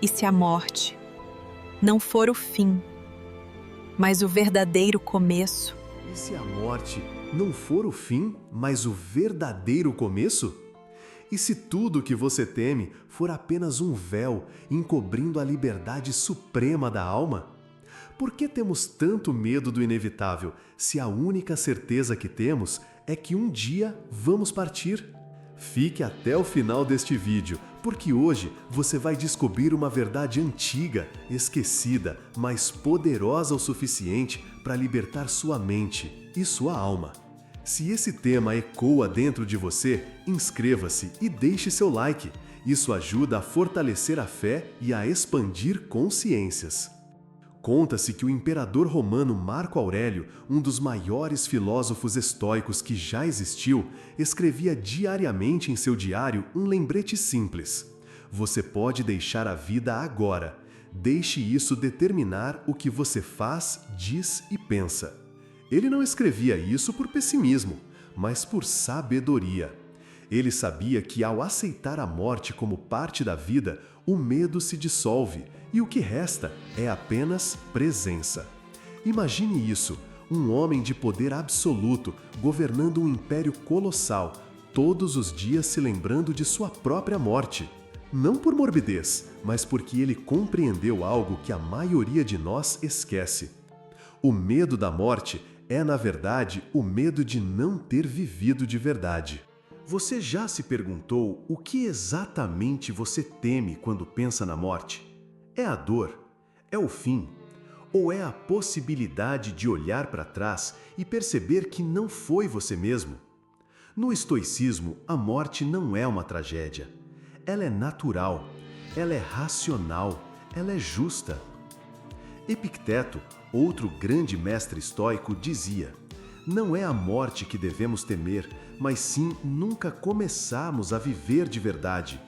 E se a morte não for o fim, mas o verdadeiro começo? E se a morte não for o fim, mas o verdadeiro começo? E se tudo o que você teme for apenas um véu encobrindo a liberdade suprema da alma? Por que temos tanto medo do inevitável, se a única certeza que temos é que um dia vamos partir? Fique até o final deste vídeo, porque hoje você vai descobrir uma verdade antiga, esquecida, mas poderosa o suficiente para libertar sua mente e sua alma. Se esse tema ecoa dentro de você, inscreva-se e deixe seu like. Isso ajuda a fortalecer a fé e a expandir consciências. Conta-se que o imperador romano Marco Aurélio, um dos maiores filósofos estoicos que já existiu, escrevia diariamente em seu diário um lembrete simples: você pode deixar a vida agora. Deixe isso determinar o que você faz, diz e pensa. Ele não escrevia isso por pessimismo, mas por sabedoria. Ele sabia que ao aceitar a morte como parte da vida, o medo se dissolve e o que resta é apenas presença. Imagine isso, um homem de poder absoluto governando um império colossal, todos os dias se lembrando de sua própria morte. Não por morbidez, mas porque ele compreendeu algo que a maioria de nós esquece. O medo da morte é, na verdade, o medo de não ter vivido de verdade. Você já se perguntou o que exatamente você teme quando pensa na morte? É a dor? É o fim? Ou é a possibilidade de olhar para trás e perceber que não foi você mesmo? No estoicismo, a morte não é uma tragédia. Ela é natural, ela é racional, ela é justa. Epicteto, outro grande mestre estoico, dizia: não é a morte que devemos temer, mas sim nunca começarmos a viver de verdade.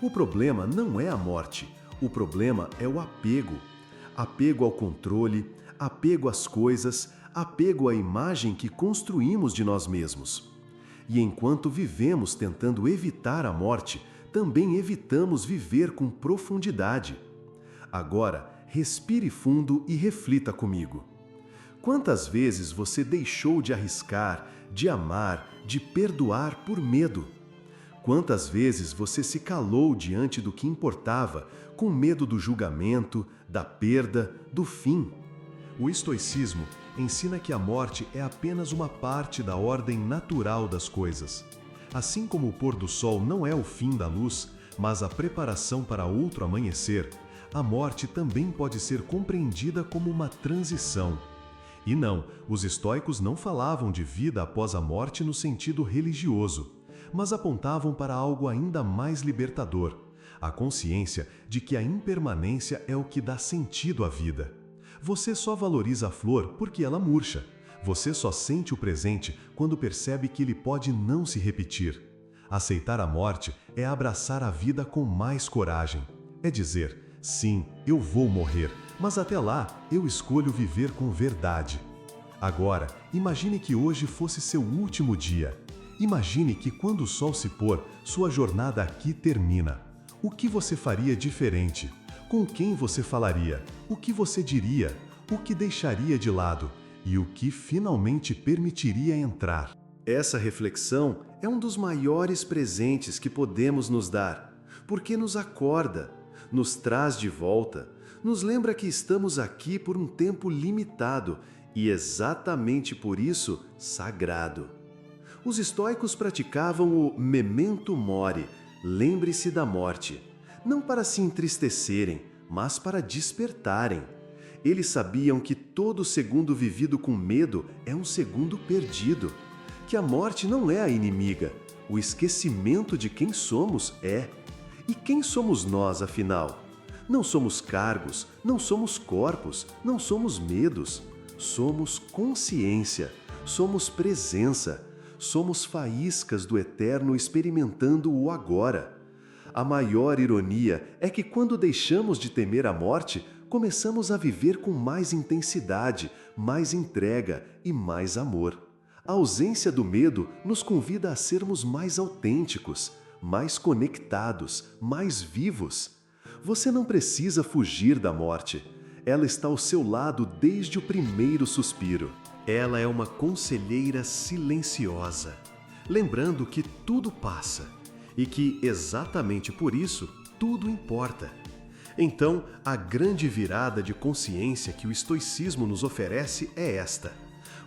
O problema não é a morte, o problema é o apego. Apego ao controle, apego às coisas, apego à imagem que construímos de nós mesmos. E enquanto vivemos tentando evitar a morte, também evitamos viver com profundidade. Agora, respire fundo e reflita comigo. Quantas vezes você deixou de arriscar, de amar, de perdoar por medo? Quantas vezes você se calou diante do que importava, com medo do julgamento, da perda, do fim? O estoicismo ensina que a morte é apenas uma parte da ordem natural das coisas. Assim como o pôr do sol não é o fim da luz, mas a preparação para outro amanhecer, a morte também pode ser compreendida como uma transição. E não, os estoicos não falavam de vida após a morte no sentido religioso, mas apontavam para algo ainda mais libertador, a consciência de que a impermanência é o que dá sentido à vida. Você só valoriza a flor porque ela murcha. Você só sente o presente quando percebe que ele pode não se repetir. Aceitar a morte é abraçar a vida com mais coragem. É dizer: sim, eu vou morrer, mas até lá eu escolho viver com verdade. Agora, imagine que hoje fosse seu último dia. Imagine que quando o sol se pôr, sua jornada aqui termina. O que você faria diferente? Com quem você falaria? O que você diria? O que deixaria de lado? E o que finalmente permitiria entrar? Essa reflexão é um dos maiores presentes que podemos nos dar, porque nos acorda, nos traz de volta, nos lembra que estamos aqui por um tempo limitado e exatamente por isso sagrado. Os estoicos praticavam o memento mori, lembre-se da morte, não para se entristecerem, mas para despertarem. Eles sabiam que todo segundo vivido com medo é um segundo perdido, que a morte não é a inimiga, o esquecimento de quem somos é. E quem somos nós, afinal? Não somos cargos, não somos corpos, não somos medos. Somos consciência, somos presença, somos faíscas do eterno experimentando o agora. A maior ironia é que quando deixamos de temer a morte, começamos a viver com mais intensidade, mais entrega e mais amor. A ausência do medo nos convida a sermos mais autênticos, mais conectados, mais vivos. Você não precisa fugir da morte. Ela está ao seu lado desde o primeiro suspiro. Ela é uma conselheira silenciosa, lembrando que tudo passa e que, exatamente por isso, tudo importa. Então, a grande virada de consciência que o estoicismo nos oferece é esta: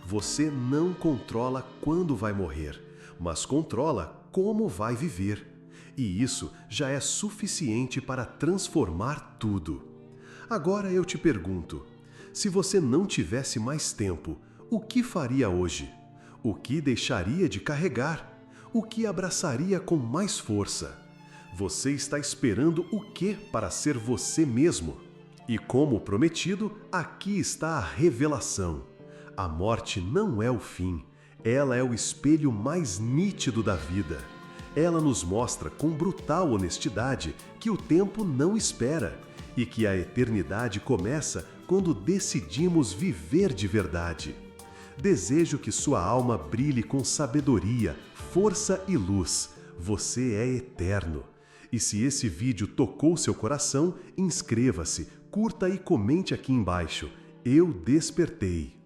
você não controla quando vai morrer, mas controla como vai viver. E isso já é suficiente para transformar tudo. Agora eu te pergunto, se você não tivesse mais tempo, o que faria hoje? O que deixaria de carregar? O que abraçaria com mais força? Você está esperando o que para ser você mesmo? E como prometido, aqui está a revelação. A morte não é o fim, ela é o espelho mais nítido da vida. Ela nos mostra com brutal honestidade que o tempo não espera e que a eternidade começa quando decidimos viver de verdade. Desejo que sua alma brilhe com sabedoria, força e luz. Você é eterno. E se esse vídeo tocou seu coração, inscreva-se, curta e comente aqui embaixo. Eu despertei.